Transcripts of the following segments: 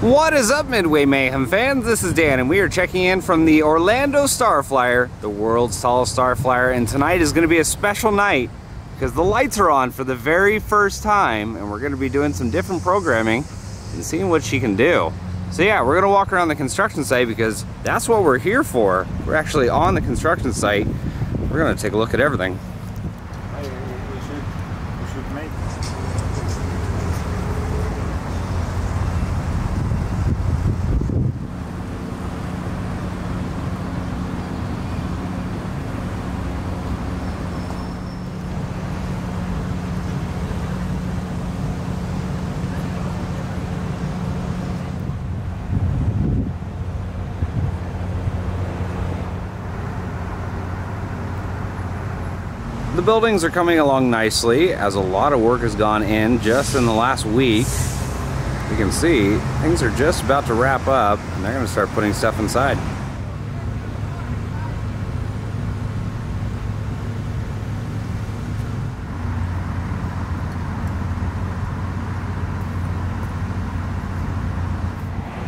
What is up, Midway Mayhem fans? This is Dan, and we are checking in from the Orlando Starflyer, the world's tallest Starflyer, and tonight is going to be a special night because the lights are on for the very first time, and we're going to be doing some different programming and seeing what she can do. So yeah, we're going to walk around the construction site because that's what we're here for. We're actually on the construction site. We're going to take a look at everything. We should make. The buildings are coming along nicely as a lot of work has gone in just in the last week. You can see things are just about to wrap up and they're going to start putting stuff inside.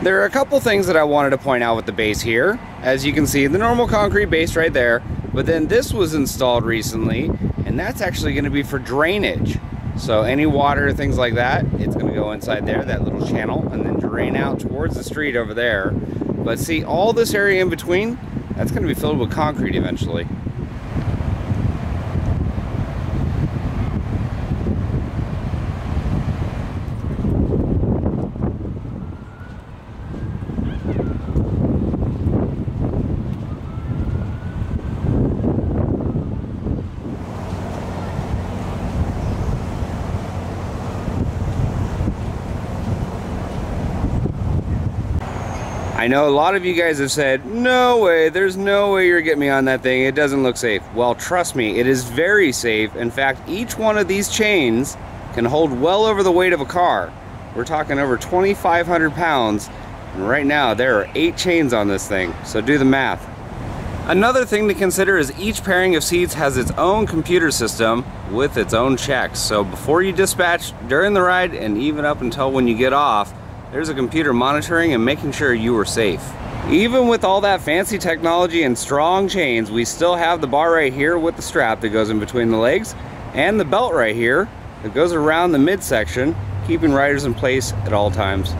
There are a couple things that I wanted to point out with the base here. As you can see, the normal concrete base right there, but then this was installed recently, and that's actually going to be for drainage. So any water, things like that, it's going to go inside there, that little channel, and then drain out towards the street over there. But see, all this area in between, that's going to be filled with concrete eventually. I know a lot of you guys have said, no way, there's no way you're getting me on that thing, it doesn't look safe. Well, trust me, it is very safe. In fact, each one of these chains can hold well over the weight of a car. We're talking over 2,500 pounds, and right now there are 8 chains on this thing, so do the math. Another thing to consider is each pairing of seats has its own computer system with its own checks. So before you dispatch, during the ride, and even up until when you get off, there's a computer monitoring and making sure you are safe. Even with all that fancy technology and strong chains, we still have the bar right here with the strap that goes in between the legs, and the belt right here that goes around the midsection, keeping riders in place at all times.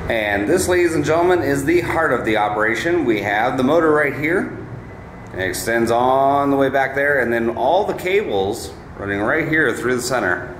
And this, ladies and gentlemen, is the heart of the operation. We have the motor right here. It extends on the way back there, and then all the cables running right here through the center.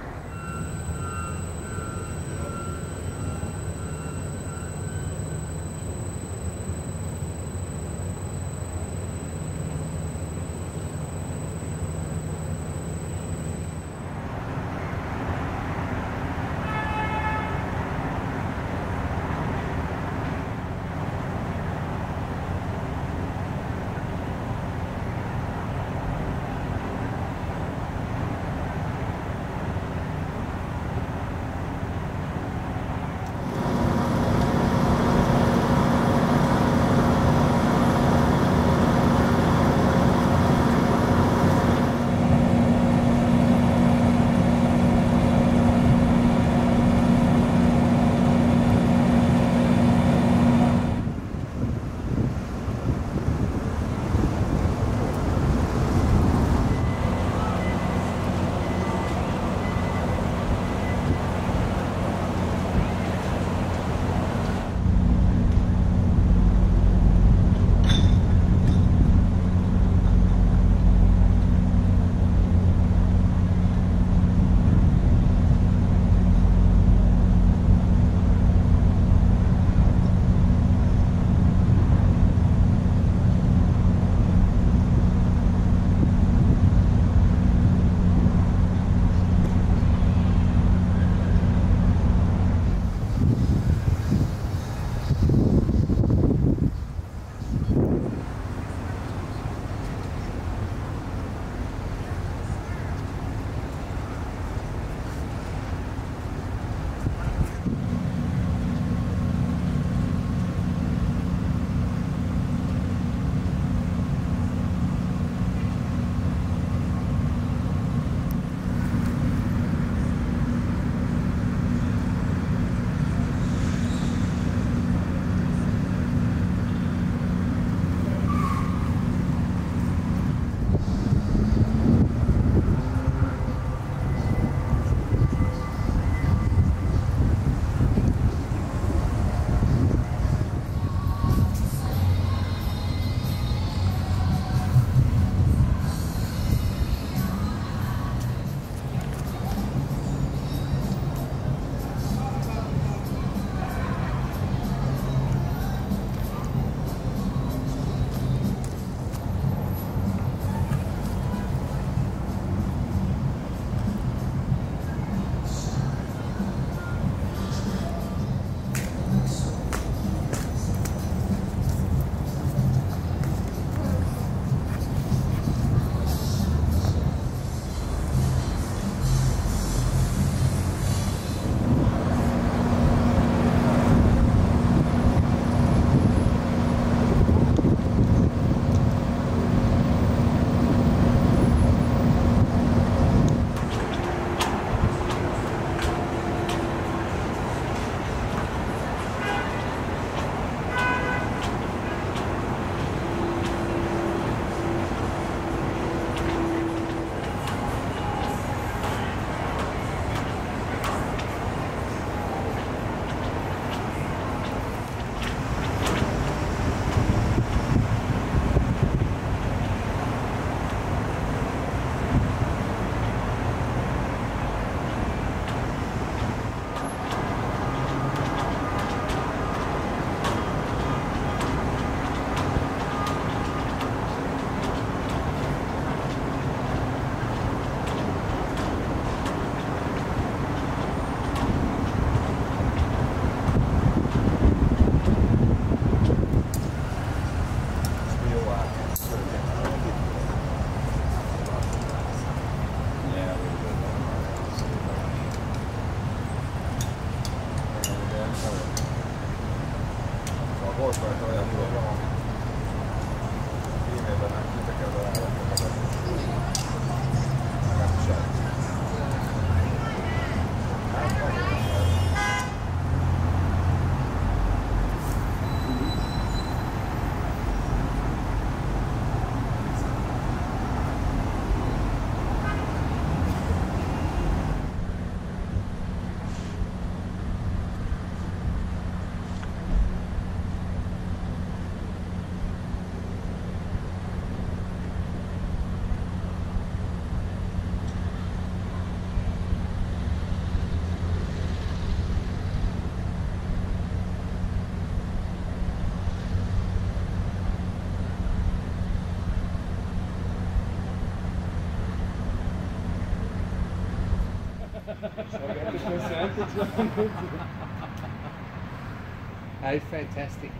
It's fantastic.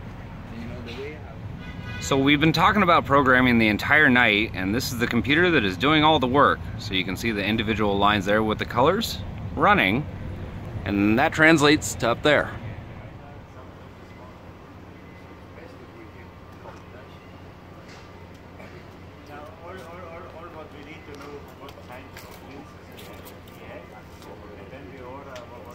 You know the way how. So we've been talking about programming the entire night, and this is the computer that is doing all the work. So you can see the individual lines there with the colors running, and that translates to up there. Now, all what we need to know what kind of lenses he has, and then we order what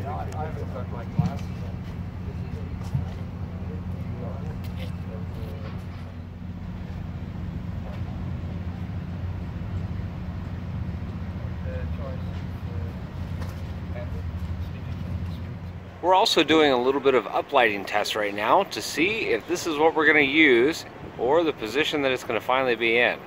I haven't got my glasses on. We're also doing a little bit of uplighting test right now to see if this is what we're going to use or the position that it's going to finally be in.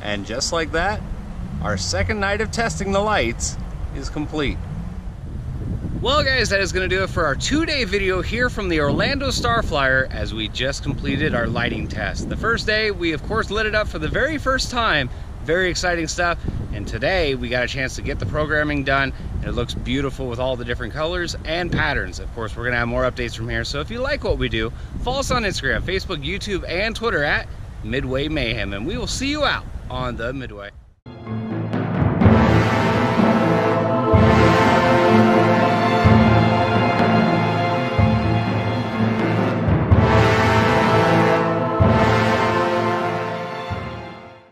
And just like that, our second night of testing the lights is complete. Well guys, that is going to do it for our 2-day video here from the Orlando Starflyer as we just completed our lighting test. The first day, we of course lit it up for the very first time. Very exciting stuff. And today we got a chance to get the programming done, and it looks beautiful with all the different colors and patterns. Of course, we're going to have more updates from here. So if you like what we do, follow us on Instagram, Facebook, YouTube, and Twitter at Midway Mayhem, and we will see you out on the Midway.